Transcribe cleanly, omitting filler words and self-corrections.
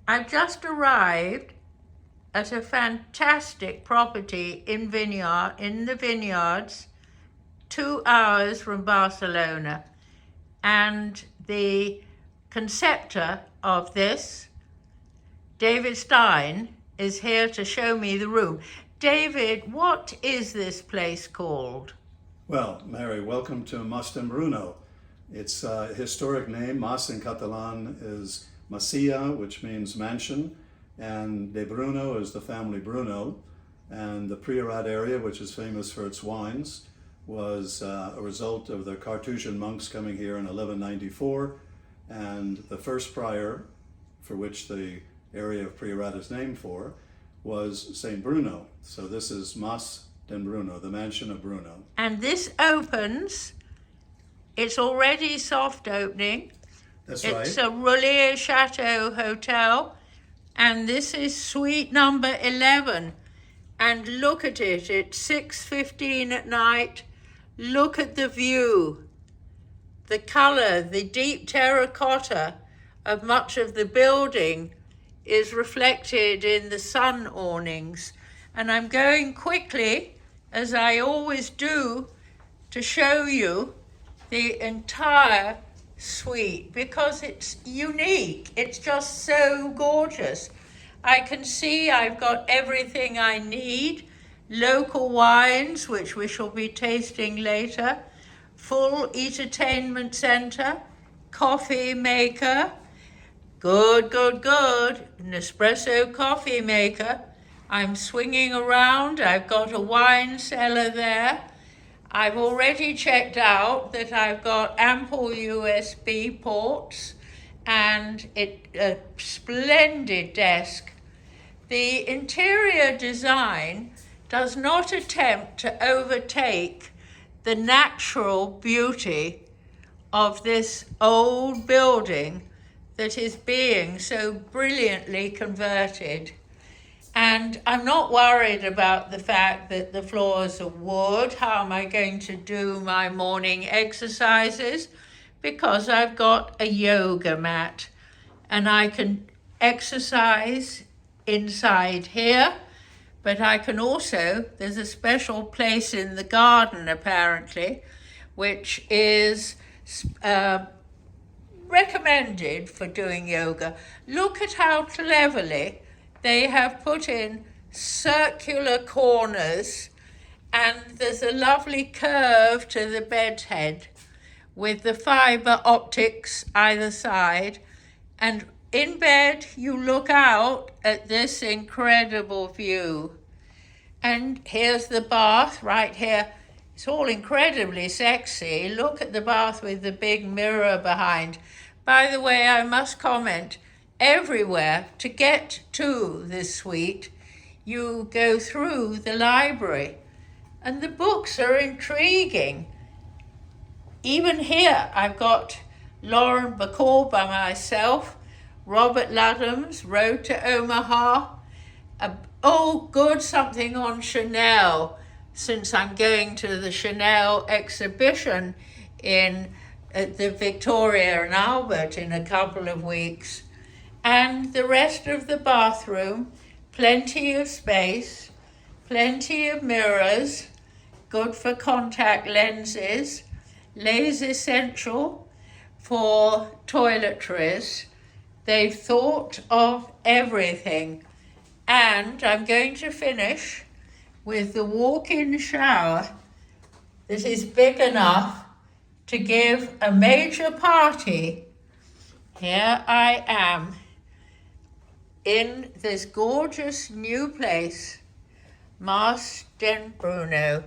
I've just arrived at a fantastic property in the vineyards, 2 hours from Barcelona. And the conceptor of this, David Stein, is here to show me the room. David, what is this place called? Well, Mary, welcome to Mas de Bruno. Its historic name, Mas in Catalan, is Masia, which means mansion, and de Bruno is the family Bruno. And the Poirat area, which is famous for its wines, was a result of the Carthusian monks coming here in 1194. And the first prior, for which the area of Poirat is named for, was Saint Bruno. So this is Mas de Bruno, the mansion of Bruno. And this opens, it's already soft opening. That's right. It's a Roulier Chateau Hotel, and this is suite number 11. And look at it, it's 6:15 at night. Look at the view, the color, the deep terracotta of much of the building is reflected in the sun awnings. And I'm going quickly, as I always do, to show you the entire suite because it's unique. It's just so gorgeous. I can see I've got everything I need. Local wines, which we shall be tasting later. Full entertainment center. Coffee maker. Good. An espresso coffee maker. I'm swinging around. I've got a wine cellar there. I've already checked out that I've got ample USB ports and a splendid desk. The interior design does not attempt to overtake the natural beauty of this old building that is being so brilliantly converted. And I'm not worried about the fact that the floors are wood. How am I going to do my morning exercises? Because I've got a yoga mat and I can exercise inside here, but I can also, there's a special place in the garden apparently, which is recommended for doing yoga. Look at how cleverly they have put in circular corners, and there's a lovely curve to the bed head with the fiber optics either side. And in bed, you look out at this incredible view. And here's the bath right here. It's all incredibly sexy. Look at the bath with the big mirror behind. By the way, I must comment, everywhere to get to this suite, you go through the library. And the books are intriguing. Even here, I've got Lauren Bacall by myself, Robert Ludham's Road to Omaha. Something on Chanel, since I'm going to the Chanel exhibition at the Victoria and Albert in a couple of weeks. And the rest of the bathroom, plenty of space, plenty of mirrors, good for contact lenses, Les Essential for toiletries. They've thought of everything. And I'm going to finish with the walk-in shower that is big enough to give a major party. Here I am in this gorgeous new place, Mas de Bruno.